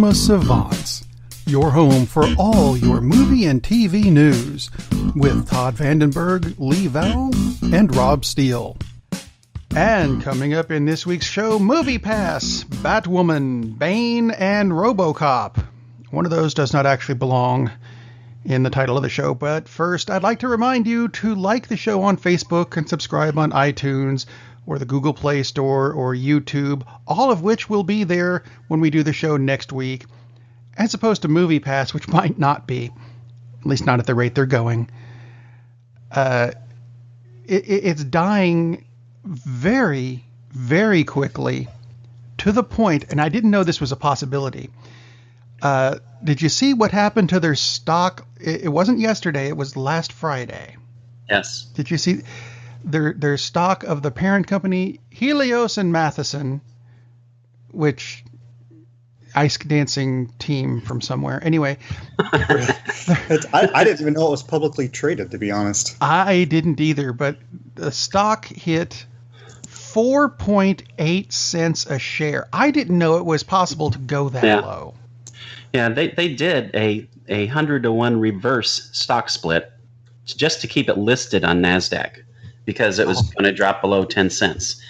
Savants, your home for all your movie and TV news, with Todd Vandenberg, Lee Vowell, and Rob Steele. And coming up in this week's show, Movie Pass, Batwoman, Bane, and Robocop. One of those does not actually belong in the title of the show, but first I'd like to remind you to like the show on Facebook and subscribe on iTunes or the Google Play Store or YouTube, all of which will be there when we do the show next week, as opposed to Movie Pass, which might not be, at least not at the rate they're going. It's dying very, very quickly, to the point, and I didn't know this was a possibility. Did you see what happened to their stock? It wasn't yesterday, it was last Friday. Yes. Did you see their stock of the parent company, Helios and Matheson, which ice dancing team from somewhere. Anyway. I didn't even know it was publicly traded, to be honest. I didn't either, but the stock hit 4.8 cents a share. I didn't know it was possible to go that low. Yeah, they did a 100-to-1 reverse stock split just to keep it listed on NASDAQ because it was going to drop below 10 cents.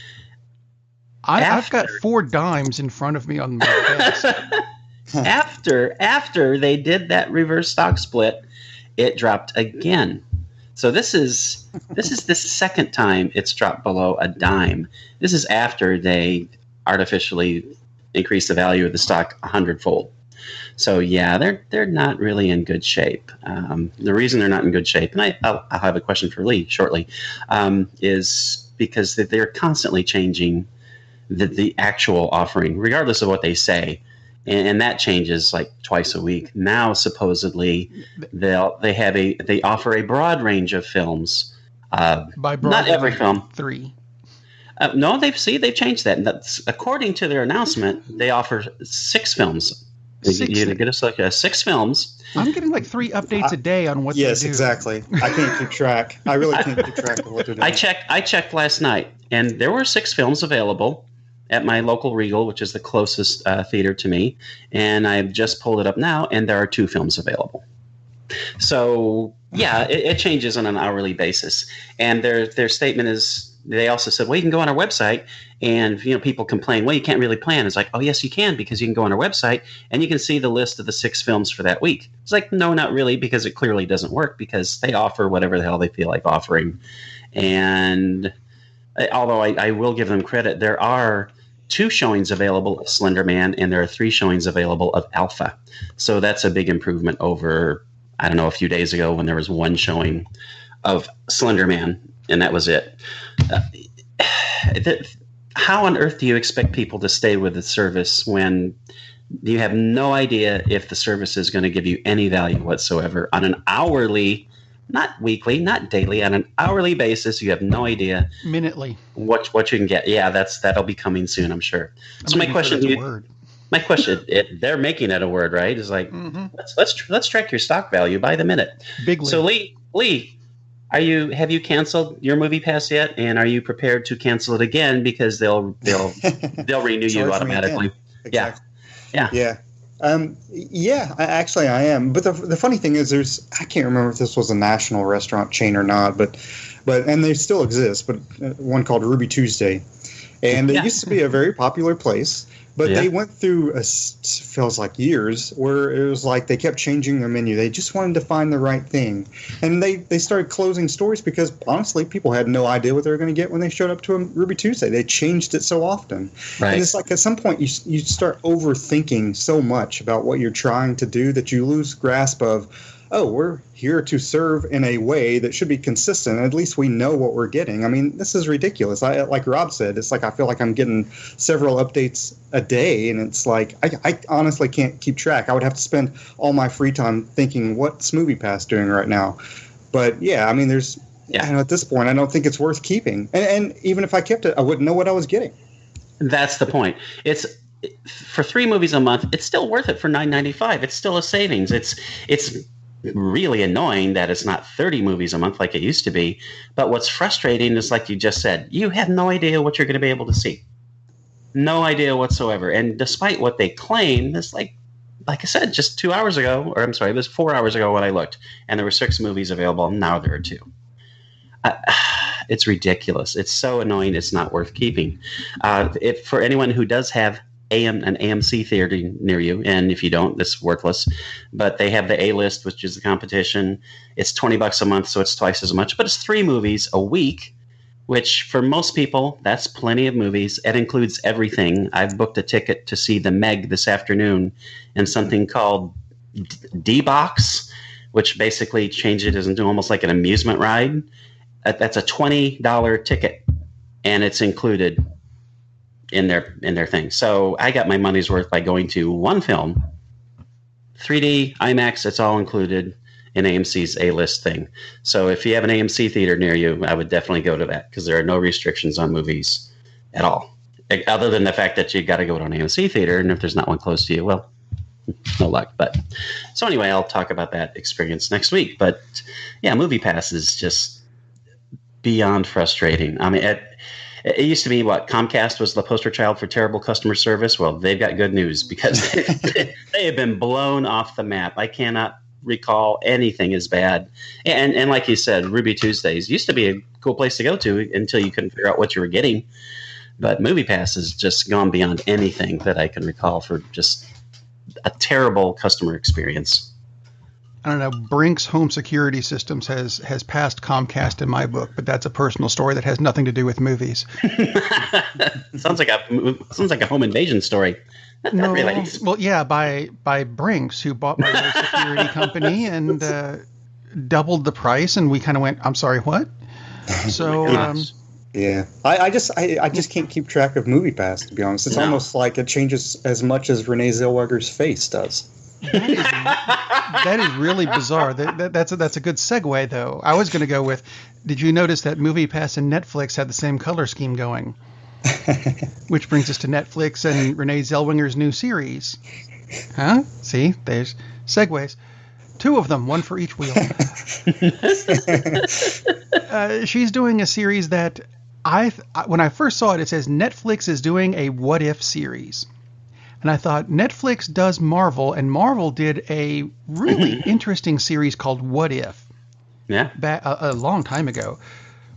I've got 4 dimes in front of me on my desk. After they did that reverse stock split, it dropped again. So this is the second time it's dropped below a dime. This is after they artificially increased the value of the stock 100-fold. So yeah, they're not really in good shape. The reason they're not in good shape, and I'll have a question for Lee shortly, is because they're constantly changing the actual offering, regardless of what they say, and that changes like twice a week. Now supposedly they offer a broad range of films. By broad, not every film. 3. No, they've changed that. That's according to their announcement. They offer 6 films. You get us like 6 films. I'm getting like 3 updates a day on what they do. Yes, exactly. I can't keep track. I really can't keep track of what they're doing. I checked last night, and there were 6 films available at my local Regal, which is the closest theater to me. And I've just pulled it up now, and there are 2 films available. So yeah, it changes on an hourly basis. And their statement is, they also said, well, you can go on our website, and people complain, well, you can't really plan. It's like, oh yes, you can, because you can go on our website and you can see the list of the 6 films for that week. It's like, no, not really, because it clearly doesn't work, because they offer whatever the hell they feel like offering. And although I will give them credit, there are 2 showings available of Slender Man, and there are 3 showings available of Alpha. So that's a big improvement over, I don't know, a few days ago when there was 1 showing of Slender Man, and that was it. How on earth do you expect people to stay with the service when you have no idea if the service is going to give you any value whatsoever on an hourly, not weekly, not daily, on an hourly basis? You have no idea minutely what you can get. Yeah, that'll be coming soon, I'm sure. So my question, they're making it a word, right? Is like, let's track your stock value by the minute. Big so Lee. Have you canceled your Movie Pass yet? And are you prepared to cancel it again because they'll renew you automatically? Exactly. Yeah. Yeah, I am. But the funny thing is, I can't remember if this was a national restaurant chain or not, but and they still exist. But one called Ruby Tuesday, and it used to be a very popular place. But they went through feels like years where it was like they kept changing their menu. They just wanted to find the right thing. And they started closing stores because, honestly, people had no idea what they were going to get when they showed up to a Ruby Tuesday. They changed it so often. Right. And it's like at some point you start overthinking so much about what you're trying to do that you lose grasp of, oh, we're here to serve in a way that should be consistent. At least we know what we're getting. I mean, this is ridiculous. Like Rob said, it's like I feel like I'm getting several updates a day, and it's like I honestly can't keep track. I would have to spend all my free time thinking, what's Movie Pass doing right now? But yeah, I mean, at this point, I don't think it's worth keeping. And even if I kept it, I wouldn't know what I was getting. That's the point. It's for 3 movies a month. It's still worth it for $9.95. It's still a savings. It's really annoying that it's not 30 movies a month like it used to be. But what's frustrating is, like you just said, you have no idea what you're going to be able to see. No idea whatsoever. And despite what they claim, it's like like I said, just 2 hours ago, or I'm sorry, it was 4 hours ago when I looked, and there were 6 movies available. Now there are 2. It's ridiculous. It's so annoying. It's not worth keeping. For anyone who does have an AMC theater near you, and if you don't, it's worthless. But they have the A-list, which is the competition. It's $20 a month, so it's twice as much. But it's 3 movies a week, which for most people, that's plenty of movies. It includes everything. I've booked a ticket to see The Meg this afternoon in something called D-Box, which basically changes it into almost like an amusement ride. That's a $20 ticket, and it's included in their thing. So I got my money's worth by going to one film, 3D, IMAX. It's all included in AMC's A-list thing. So if you have an AMC theater near you, I would definitely go to that because there are no restrictions on movies at all, other than the fact that you got to go to an AMC theater, and if there's not one close to you, well, no luck. But so anyway, I'll talk about that experience next week. But yeah, MoviePass is just beyond frustrating. I mean, it used to be Comcast was the poster child for terrible customer service. Well, they've got good news because they have been blown off the map. I cannot recall anything as bad. And like you said, Ruby Tuesdays used to be a cool place to go to until you couldn't figure out what you were getting. But MoviePass has just gone beyond anything that I can recall for just a terrible customer experience. I don't know. Brink's Home Security Systems has passed Comcast in my book, but that's a personal story that has nothing to do with movies. sounds like a home invasion story. No, really. Well, yeah, by Brink's, who bought my old security company and doubled the price, and we kind of went, "I'm sorry, what?" So, yeah, I just can't keep track of MoviePass, to be honest. It's almost like it changes as much as Renee Zellweger's face does. That is really bizarre. That's a good segue, though. I was going to go with, did you notice that MoviePass and Netflix had the same color scheme going? Which brings us to Netflix and Renee Zellweger's new series. Huh? See, there's segues. 2 of them, one for each wheel. She's doing a series that when I first saw it, it says Netflix is doing a What If series. And I thought, Netflix does Marvel, and Marvel did a really interesting series called What If? Yeah. A long time ago,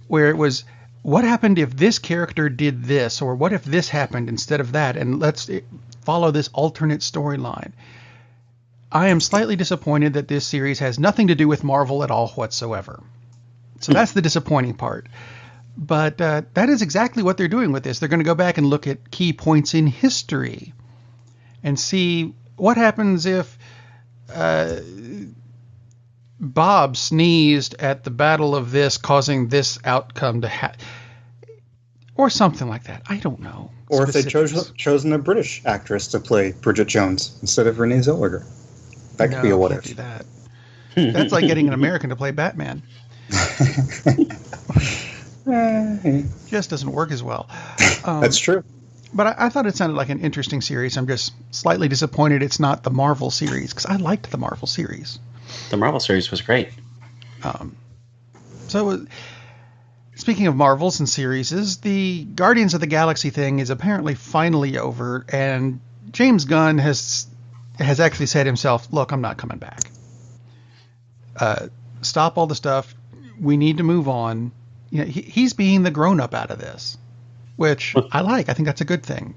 where it was, what happened if this character did this, or what if this happened instead of that, and let's follow this alternate storyline. I am slightly disappointed that this series has nothing to do with Marvel at all whatsoever. So that's the disappointing part. But that is exactly what they're doing with this. They're going to go back and look at key points in history and see what happens if Bob sneezed at the battle of this, causing this outcome to happen. Or something like that. I don't know. Or if they chosen a British actress to play Bridget Jones instead of Renee Zellweger. That could be a what if. Do that. That's like getting an American to play Batman. Just doesn't work as well. That's true. But I thought it sounded like an interesting series. I'm just slightly disappointed it's not the Marvel series, because I liked the Marvel series. The Marvel series was great. Speaking of Marvels and series, the Guardians of the Galaxy thing is apparently finally over, and James Gunn has actually said himself, look, I'm not coming back. Stop all the stuff. We need to move on. You know, he's being the grown-up out of this, which I like. I think that's a good thing.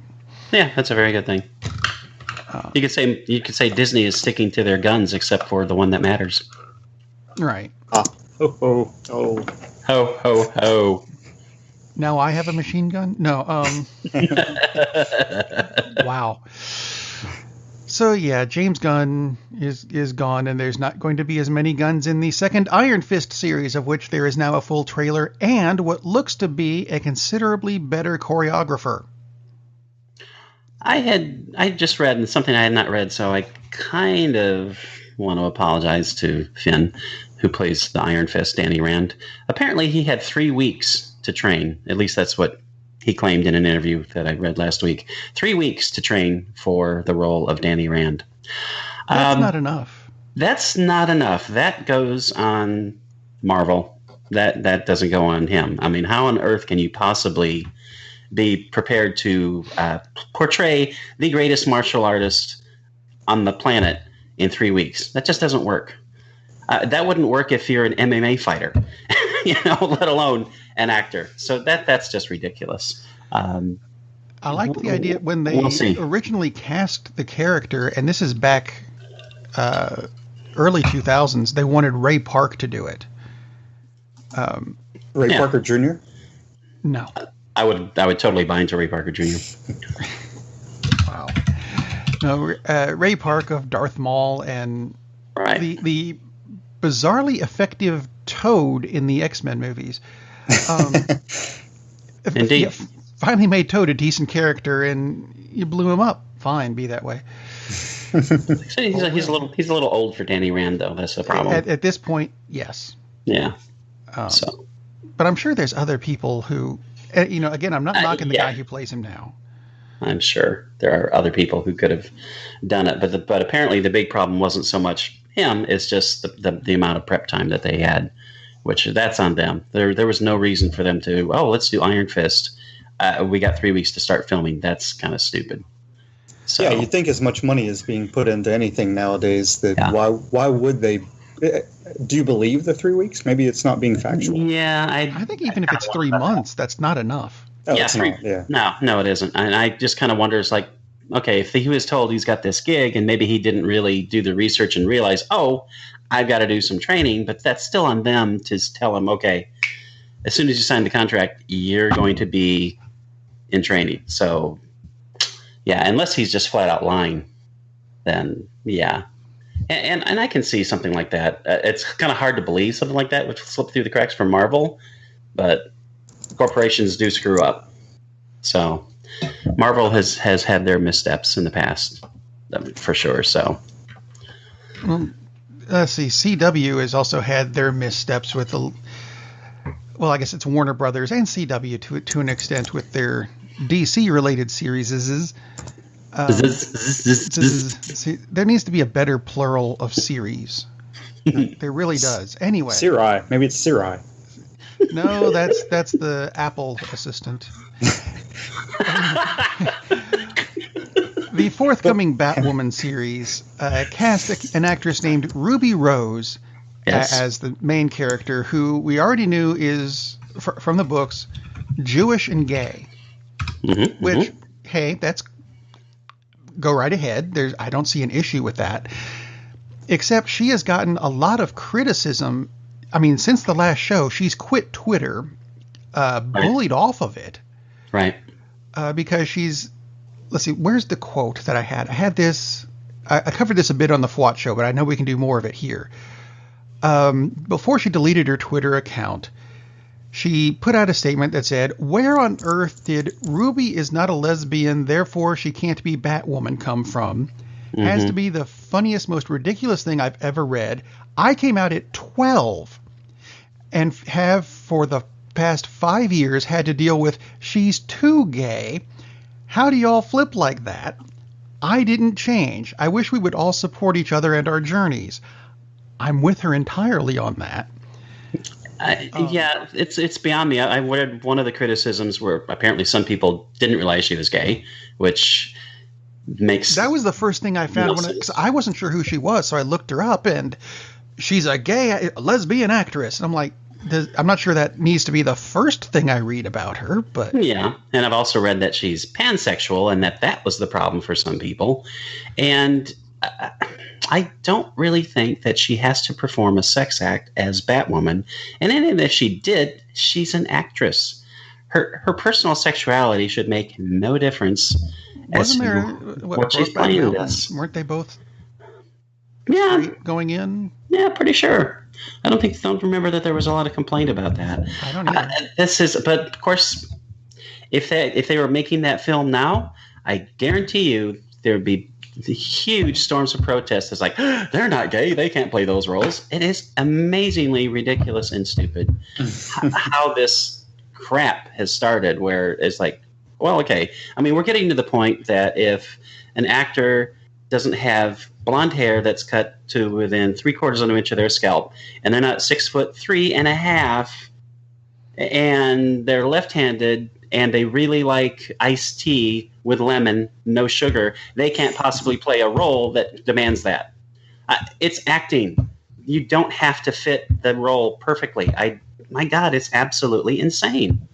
Yeah, that's a very good thing. You could say Disney is sticking to their guns, except for the one that matters. Right. Ho ho ho. Ho ho ho. Now I have a machine gun? No. Wow. So yeah, James Gunn is gone, and there's not going to be as many guns in the second Iron Fist series, of which there is now a full trailer and what looks to be a considerably better choreographer. I just read something I had not read, so I kind of want to apologize to Finn, who plays the Iron Fist, Danny Rand. Apparently he had 3 weeks to train. At least that's what he claimed in an interview that I read last week. 3 weeks to train for the role of Danny Rand. That's not enough. That's not enough. That goes on Marvel. That doesn't go on him. I mean, how on earth can you possibly be prepared to portray the greatest martial artist on the planet in 3 weeks. That just doesn't work. That wouldn't work if you're an MMA fighter, let alone an actor. So that's just ridiculous. I like the idea when they originally cast the character, and this is back early 2000s, they wanted Ray Park to do it. Ray Parker Jr.? No. I would totally buy into Ray Parker Jr. Wow. No, Ray Park of Darth Maul and the bizarrely effective Toad in the X-Men movies. Indeed. Yeah, finally made Toad a decent character, and you blew him up. Fine, be that way. He's a little old for Danny Rand, though. That's the problem. At this point, yes. Yeah. But I'm sure there's other people who, again, I'm not knocking the guy who plays him now. I'm sure there are other people who could have done it, but apparently the big problem wasn't so much him; it's just the amount of prep time that they had, which that's on them. There was no reason for them to let's do Iron Fist. We got 3 weeks to start filming. That's kind of stupid. So, yeah, you think as much money is being put into anything nowadays that why would they? Do you believe the 3 weeks? Maybe it's not being factual. Yeah, I think even if it's 3 months, that's not enough. No, it isn't. And I just kind of wonder, it's like, okay, if he was told he's got this gig and maybe he didn't really do the research and realize, I've got to do some training, but that's still on them to tell him, okay, as soon as you sign the contract, you're going to be in training. So, yeah, unless he's just flat out lying, then yeah. And I can see something like that. It's kind of hard to believe something like that would slip through the cracks for Marvel, but corporations do screw up. So Marvel has had their missteps in the past, for sure. So, well, let's see. CW has also had their missteps with I guess it's Warner Brothers and CW to an extent with their DC related series. There needs to be a better plural of series. There really does. Anyway, Siri. Maybe it's Siri. No, that's the Apple assistant. The forthcoming Batwoman series cast an actress named Ruby Rose as the main character, who we already knew is from the books Jewish and gay. Mm-hmm, which, hey, that's go right ahead. I don't see an issue with that. Except she has gotten a lot of criticism. I mean, since the last show, she's quit Twitter, bullied off of it. Right. Because let's see, where's the quote that I had? I had this, I covered this a bit on the FWAT show, but I know we can do more of it here. Before she deleted her Twitter account, she put out a statement that said, "Where on earth did Ruby is not a lesbian, therefore she can't be Batwoman come from? Mm-hmm. Has to be the funniest, most ridiculous thing I've ever read. I came out at 12 and have for the past 5 years had to deal with she's too gay. How do y'all flip like that? I didn't change. I wish we would all support each other and our journeys." I'm with her entirely on that. Yeah, it's beyond me. I read one of the criticisms where apparently some people didn't realize she was gay, which makes that was the first thing I found because I wasn't sure who she was, so I looked her up and she's a lesbian actress, and I'm like, I'm not sure that needs to be the first thing I read about her, but yeah. And I've also read that she's pansexual and that was the problem for some people, and I don't really think that she has to perform a sex act as Batwoman. And even if she did, she's an actress. Her personal sexuality should make no difference. Wasn't there what she's playing this? Weren't they both? Yeah, going in. Yeah, pretty sure. I don't remember that there was a lot of complaint about that. I don't either. But of course, if they were making that film now, I guarantee you there would be huge storms of protest. It's like, they're not gay, they can't play those roles. It is amazingly ridiculous and stupid how this crap has started, where it's like, well, okay, I mean, we're getting to the point that if an actor doesn't have blonde hair that's cut to within 3/4 of an inch of their scalp, and they're not 6'3.5", and they're left-handed, and they really like iced tea with lemon, no sugar, they can't possibly play a role that demands that. It's acting. You don't have to fit the role perfectly. My God, it's absolutely insane.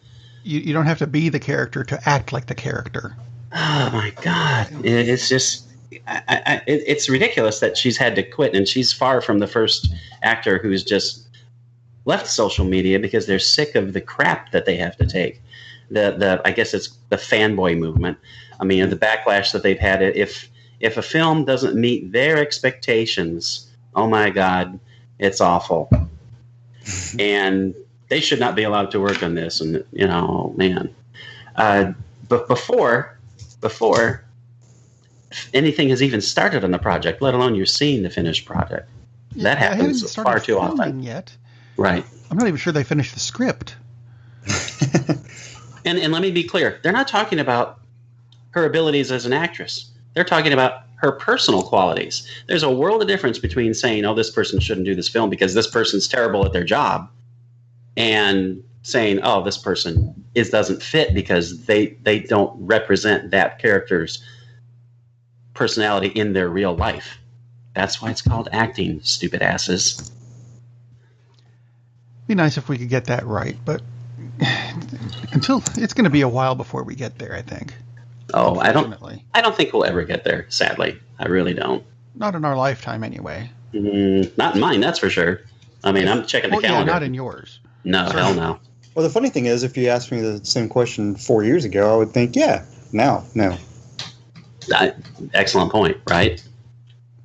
You don't have to be the character to act like the character. Oh my God, it's just it's ridiculous that she's had to quit, and she's far from the first actor who's just left social media because they're sick of the crap that they have to take. I guess it's the fanboy movement. I mean, the backlash that they've had. If a film doesn't meet their expectations, oh my God, it's awful. And they should not be allowed to work on this. And man, but before anything has even started on the project, let alone you're seeing the finished project, that happens far too often. Yet. Right. I'm not even sure they finished the script. And let me be clear. They're not talking about her abilities as an actress. They're talking about her personal qualities. There's a world of difference between saying, oh, this person shouldn't do this film because this person's terrible at their job, and saying, oh, this person doesn't fit because they don't represent that character's personality in their real life. That's why it's called acting, stupid asses. Be nice if we could get that right, but until it's going to be a while before we get there, I think. Oh, I don't think we'll ever get there, sadly. I really don't. Not in our lifetime, anyway. Not in mine, that's for sure. I mean, I'm checking the calendar. Yeah, not in yours. No, Sorry. Hell no. Well, the funny thing is, if you asked me the same question 4 years ago, I would think, yeah, now, no. Excellent point, right?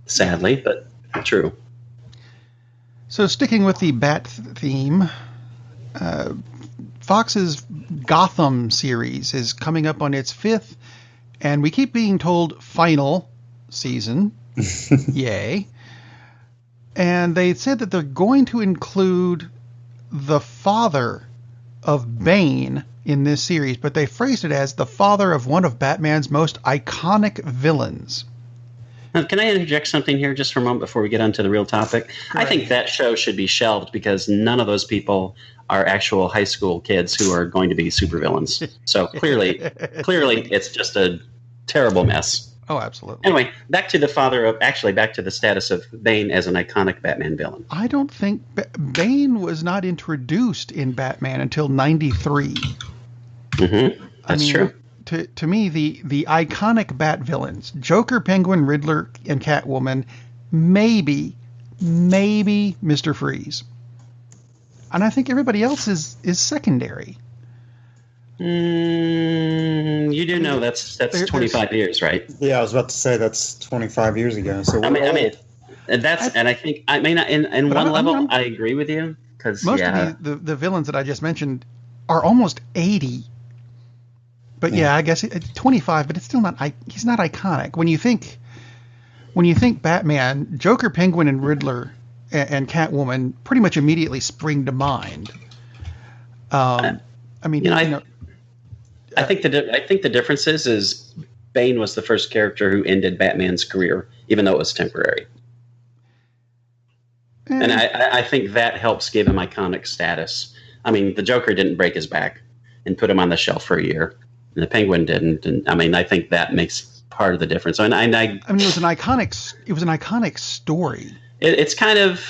Sadly, but true. So sticking with the Bat theme, Fox's Gotham series is coming up on its 5th, and we keep being told final season. Yay. And they said that they're going to include the father of Bane in this series, but they phrased it as the father of one of Batman's most iconic villains. Can I interject something here just for a moment before we get on to the real topic? Right. I think that show should be shelved because none of those people are actual high school kids who are going to be supervillains. So clearly it's just a terrible mess. Oh, absolutely. Anyway, back to the status of Bane as an iconic Batman villain. I don't think Bane was not introduced in Batman until 93. Mm-hmm. That's true. To me, the iconic Bat villains, Joker, Penguin, Riddler, and Catwoman, maybe Mr. Freeze. And I think everybody else is secondary. You do know that's 25 years, right? Yeah, I was about to say that's 25 years ago. So I think in one level I agree with you because most of the villains that I just mentioned are almost 80. But yeah, I guess 25, but it's still not. He's not iconic. When you think Batman, Joker, Penguin, and Riddler, and Catwoman pretty much immediately spring to mind. I think the difference is Bane was the first character who ended Batman's career, even though it was temporary. And I think that helps give him iconic status. I mean, the Joker didn't break his back and put him on the shelf for a year. And the Penguin didn't, and I mean, I think that makes part of the difference. It was an iconic story. It's kind of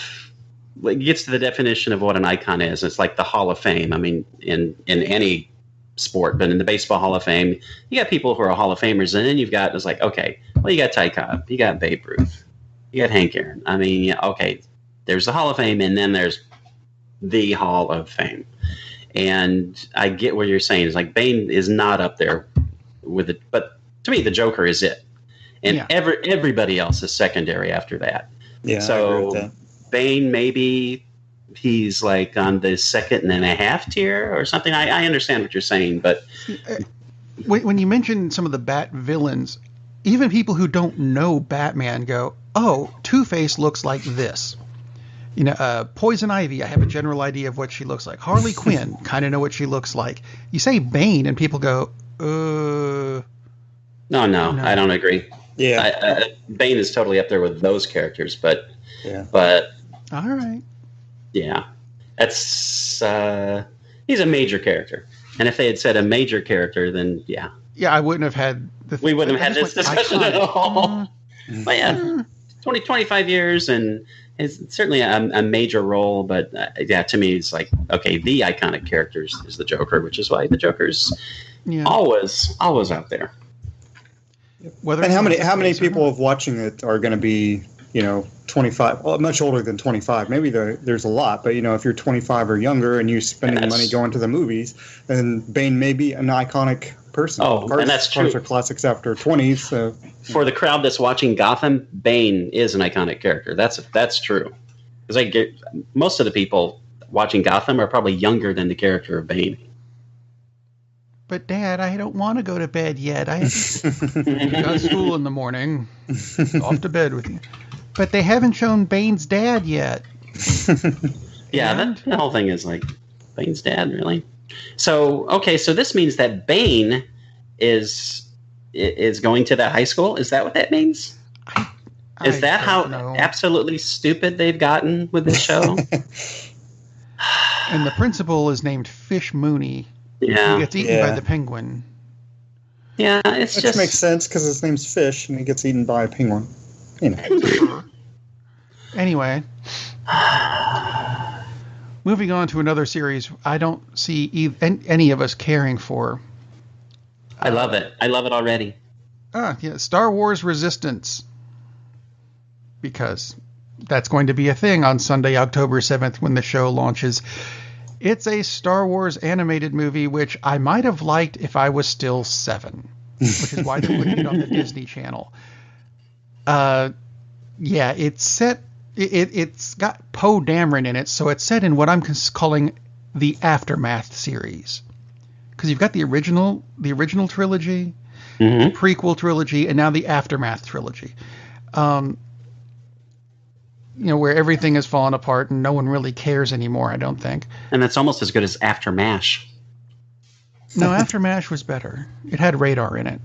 it gets to the definition of what an icon is. It's like the Hall of Fame. I mean, in any sport, but in the Baseball Hall of Fame, you got people who are Hall of Famers, and then you've got it's like, okay, well, you got Ty Cobb, you got Babe Ruth, you got Hank Aaron. I mean, yeah, okay, there's the Hall of Fame, and then there's the Hall of Fame. And I get what you're saying. It's like Bane is not up there with it, but to me, the Joker is it, and everybody else is secondary after that. Yeah. So I agree with that. Bane, maybe he's like on the 2.5 tier or something. I understand what you're saying, but when you mention some of the Bat villains, even people who don't know Batman go, "Oh, Two-Face looks like this." You know, Poison Ivy, I have a general idea of what she looks like. Harley Quinn, kind of know what she looks like. You say Bane, and people go, No, I don't agree. Yeah. Bane is totally up there with those characters, but all right. Yeah. That's he's a major character. And if they had said a major character, then yeah. Yeah, I wouldn't have had we wouldn't have had this discussion at all. But yeah, 25 years, and it's certainly a major role. But yeah, to me, it's like, okay, the iconic characters is the Joker, which is why the Joker's always out there. And how many people of watching it are going to be, 25, well, much older than 25? Maybe there's a lot, but if you're 25 or younger and you're spending money going to the movies, then Bane may be an iconic person. And that's true. Cars are classics after 20s. So for the crowd that's watching Gotham, Bane is an iconic character. That's true. Because most of the people watching Gotham are probably younger than the character of Bane. But Dad, I don't want to go to bed yet. I got school in the morning. Off to bed with you. But they haven't shown Bane's dad yet. Yeah, the whole thing is like, Bane's dad, really? So this means that Bane is going to that high school? Is that what that means? Is that how absolutely stupid they've gotten with this show? And the principal is named Fish Mooney. Yeah. He gets eaten by the penguin. Yeah, it makes sense because his name's Fish and he gets eaten by a penguin. Anyway, moving on to another series I don't see any of us caring for. I love it. I love it already. Star Wars Resistance. Because that's going to be a thing on Sunday, October 7th when the show launches. It's a Star Wars animated movie, which I might have liked if I was still 7, which is why they're putting it on the Disney Channel. It's set. It's got Poe Dameron in it, so it's set in what I'm calling the Aftermath series. Because you've got the original trilogy, the prequel trilogy, and now the Aftermath trilogy. Where everything has fallen apart and no one really cares anymore, I don't think. And that's almost as good as After MASH. No, After MASH was better. It had Radar in it.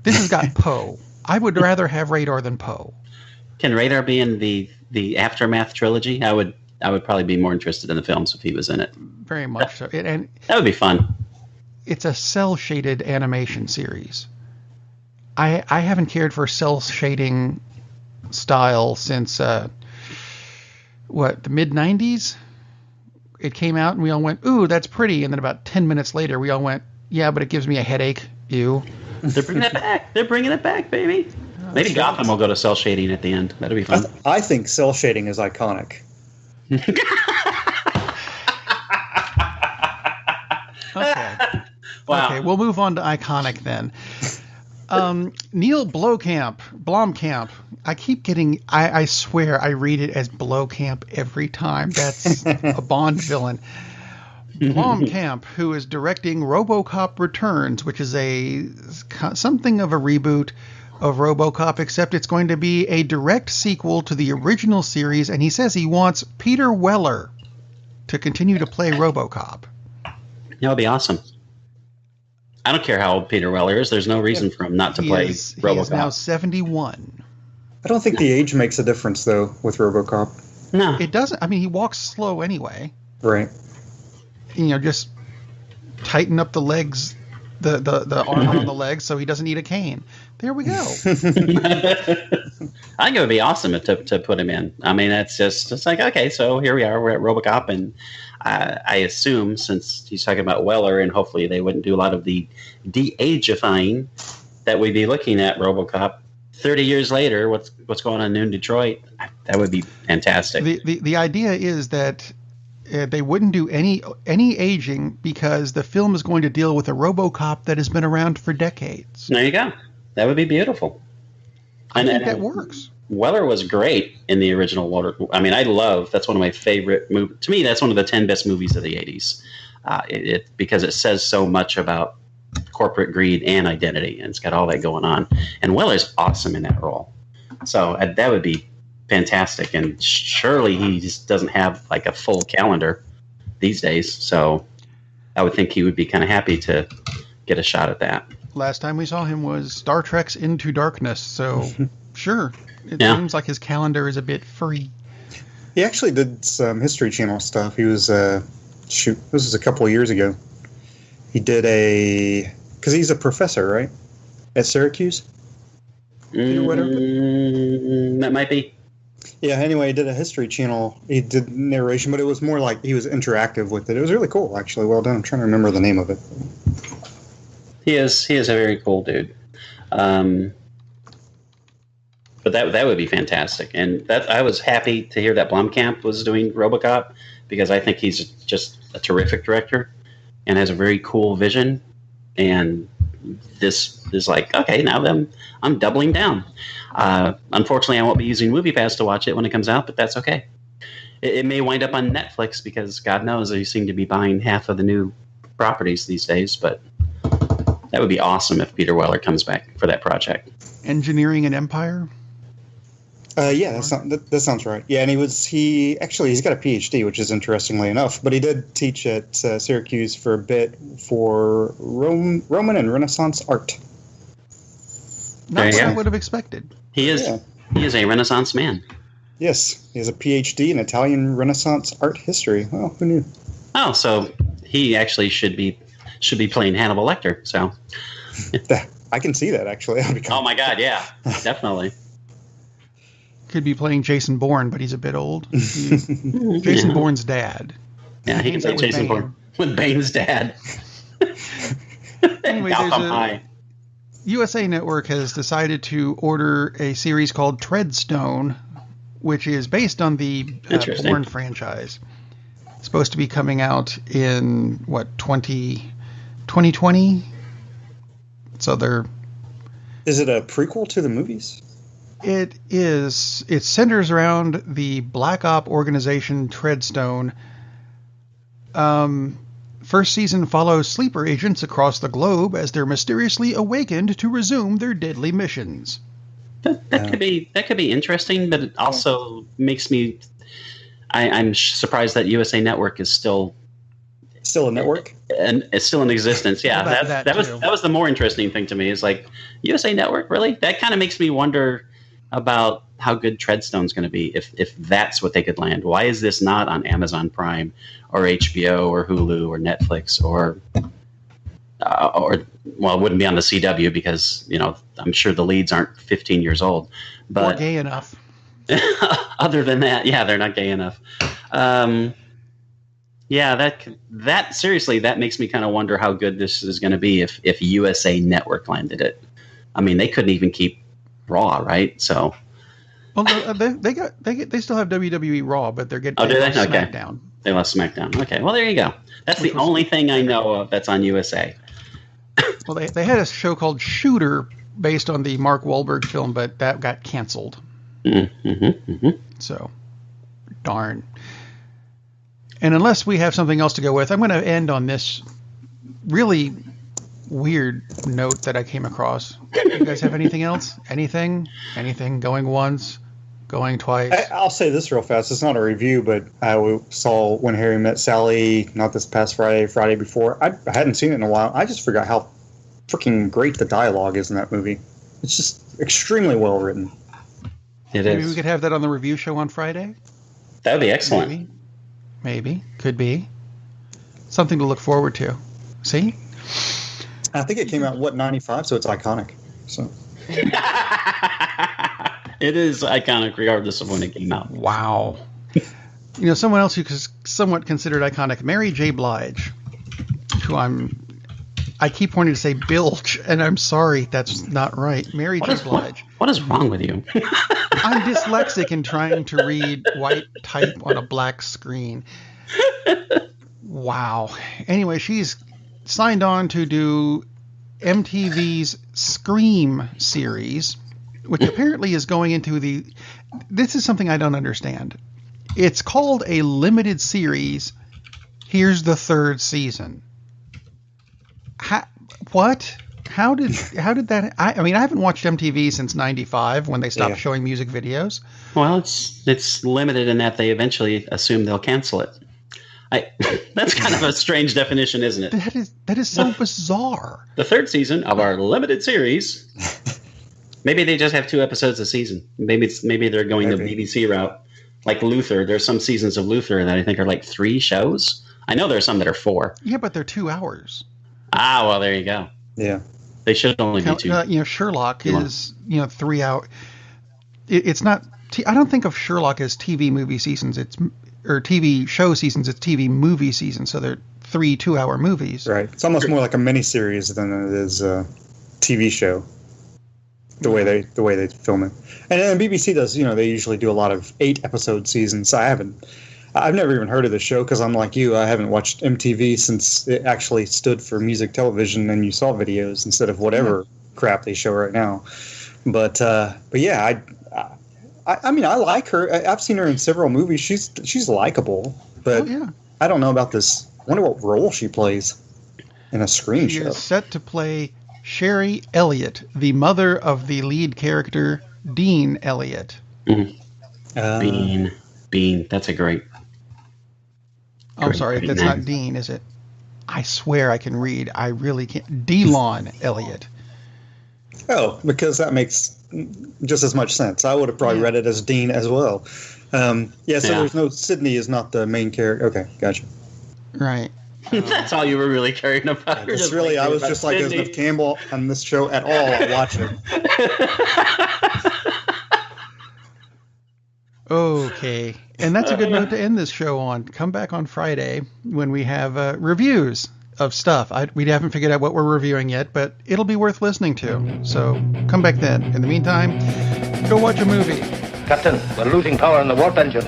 This has got Poe. I would rather have Radar than Poe. Can Radar be in the Aftermath trilogy? I would probably be more interested in the films if he was in it. Very much so. And that would be fun. It's a cel-shaded animation series. I haven't cared for cel-shading style since... the mid-90s? It came out and we all went, ooh, that's pretty. And then about 10 minutes later, we all went, yeah, but it gives me a headache. Ew. They're bringing it back. They're bringing it back, baby. Maybe Gotham will go to cel shading at the end. That'll be fun. I think cel shading is iconic. Okay. Wow. Okay, we'll move on to iconic then. Neil Blomkamp. I swear I read it as Blowcamp every time. That's a Bond villain. Blomkamp, who is directing Robocop Returns, which is something of a reboot of Robocop, except it's going to be a direct sequel to the original series, and he says he wants Peter Weller to continue to play Robocop. That would be awesome. I don't care how old Peter Weller is. There's no reason for him not to play Robocop. He is now 71. I don't think the age makes a difference, though, with Robocop. No. It doesn't. I mean, he walks slow anyway. Right. Just tighten up the legs, the armor on the legs so he doesn't need a cane. There we go. I think it would be awesome to put him in. I mean, it's like, okay, so here we are. We're at Robocop, and I assume since he's talking about Weller, and hopefully they wouldn't do a lot of the de-agifying, that we'd be looking at Robocop 30 years later. What's going on in Detroit? That would be fantastic. The idea is that they wouldn't do any aging because the film is going to deal with a Robocop that has been around for decades. There you go. That would be beautiful. I think that works. Weller was great in the original Water. I mean, that's one of my favorite movies. To me, that's one of the 10 best movies of the 80s. Because it says so much about corporate greed and identity, and it's got all that going on. And Weller's awesome in that role. So that would be fantastic. And surely he just doesn't have like a full calendar these days. So I would think he would be kind of happy to get a shot at that. Last time we saw him was Star Trek's Into Darkness. So sure. It seems like his calendar is a bit free. He actually did some History Channel stuff. He was, this was a couple of years ago. He did because he's a professor, right, at Syracuse. That might be. Yeah. Anyway, he did a History Channel. He did narration, but it was more like he was interactive with it. It was really cool, actually. Well done. I'm trying to remember the name of it. He is a very cool dude. But that would be fantastic, and that I was happy to hear that Blomkamp was doing RoboCop, because I think he's just a terrific director and has a very cool vision. And this is like, okay, now I'm doubling down. Unfortunately, I won't be using MoviePass to watch it when it comes out, but that's okay. It may wind up on Netflix, because God knows they seem to be buying half of the new properties these days. But that would be awesome if Peter Weller comes back for that project. Engineering an Empire? Yeah, that sounds right. Yeah, and he's got a PhD, which is interestingly enough, but he did teach at Syracuse for a bit for Roman and Renaissance art. Not what I would have expected. He is a Renaissance man. Yes, he has a PhD in Italian Renaissance art history. Well, who knew? Oh, so he actually should be playing Hannibal Lecter. So I can see that, actually. Oh my God, yeah, definitely. Could be playing Jason Bourne, but he's a bit old. Jason Bourne's dad. Yeah, he can play Jason Bourne with Bane's dad. Anyway, USA Network has decided to order a series called Treadstone, which is based on the Bourne franchise. It's supposed to be coming out in 2020. So they're. Is it a prequel to the movies? It is. It centers around the Black Op organization Treadstone. First season follows sleeper agents across the globe as they're mysteriously awakened to resume their deadly missions. That could be interesting, but it also makes me. I'm surprised that USA Network is still a network, and it's still in existence. Yeah, that was the more interesting thing to me. Is like, USA Network, really? That kind of makes me wonder about how good Treadstone's going to be if that's what they could land. Why is this not on Amazon Prime or HBO or Hulu or Netflix or it wouldn't be on the CW, because I'm sure the leads aren't 15 years old, but or gay enough. Other than that, yeah, they're not gay enough. Yeah, that seriously, that makes me kind of wonder how good this is going to be if USA Network landed it. I mean, they couldn't even keep Raw, right? So, well, they still have WWE Raw, but they're getting SmackDown. They lost SmackDown. Okay, well, there you go. That's the only thing I know of that's on USA. Well, they had a show called Shooter based on the Mark Wahlberg film, but that got canceled. So, darn. And unless we have something else to go with, I'm going to end on this really weird note that I came across. You guys have anything else? Anything going once, going twice? I'll say this real fast. It's not a review, but I saw When Harry Met Sally, not this past Friday before. I hadn't seen it in a while. I just forgot how freaking great the dialogue is in that movie. It's just extremely well written. Maybe we could have that on the review show on Friday? That would be excellent. Maybe. Could be. Something to look forward to. See? I think it came out, 95, so it's iconic. So it is iconic regardless of when it came out. Wow. Someone else who is somewhat considered iconic, Mary J. Blige, who I keep wanting to say bilge, and I'm sorry, that's not right. Mary J. Blige. What is wrong with you? I'm dyslexic and trying to read white type on a black screen. Wow. Anyway, she's signed on to do MTV's Scream series, which apparently is going into this is something I don't understand. It's called a limited series. Here's the third season. What? How did that? I mean, I haven't watched MTV since '95 when they stopped showing music videos. Well, it's limited in that they eventually assume they'll cancel it. That's kind of a strange definition, isn't it? That is so bizarre. The third season of our limited series. Maybe they just have 2 episodes a season. Maybe they're going the BBC route, like Luther. There's some seasons of Luther that I think are like 3 shows. I know there are some that are 4. Yeah, but they're 2 hours. Ah, well, there you go. Yeah. They should only be two. Sherlock is 3 hours. It's not. I don't think of Sherlock as TV movie seasons. Or TV show seasons. It's TV movie seasons. So they're 3 2-hour movies. Right. It's almost more like a miniseries than it is a TV show. The way they film it, and BBC does. They usually do a lot of 8-episode seasons. I've never even heard of the show because I'm like you. I haven't watched MTV since it actually stood for music television, and you saw videos instead of whatever crap they show right now. But yeah, I mean, I like her. I've seen her in several movies. She's likable, but I don't know about this. I wonder what role she plays in a screen show. She is set to play Sherry Elliott, the mother of the lead character Dean Elliott. Mm-hmm. Bean. That's a great. I'm sorry, that's not Dean, is it? I swear I can read. I really can't. Delon Elliott. Oh, because that makes just as much sense. I would have probably read it as Dean as well. There's no Sydney is not the main character. Okay, gotcha. Right. That's all you were really caring about. I was just like Elizabeth Campbell on this show at all. I watch it. Okay. And that's a good note to end this show on. Come back on Friday when we have reviews of stuff. We haven't figured out what we're reviewing yet, but it'll be worth listening to. So come back then. In the meantime, go watch a movie. Captain, we're losing power in the warp engines.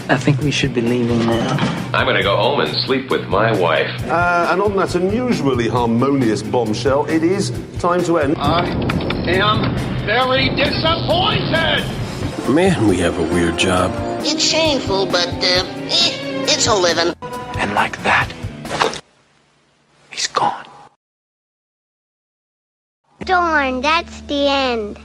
I think we should be leaving now. I'm going to go home and sleep with my wife. And on that unusually harmonious bombshell, it is time to end. I am very disappointed! Man, we have a weird job. It's shameful, but, it's a living. And like that, he's gone. Darn, that's the end.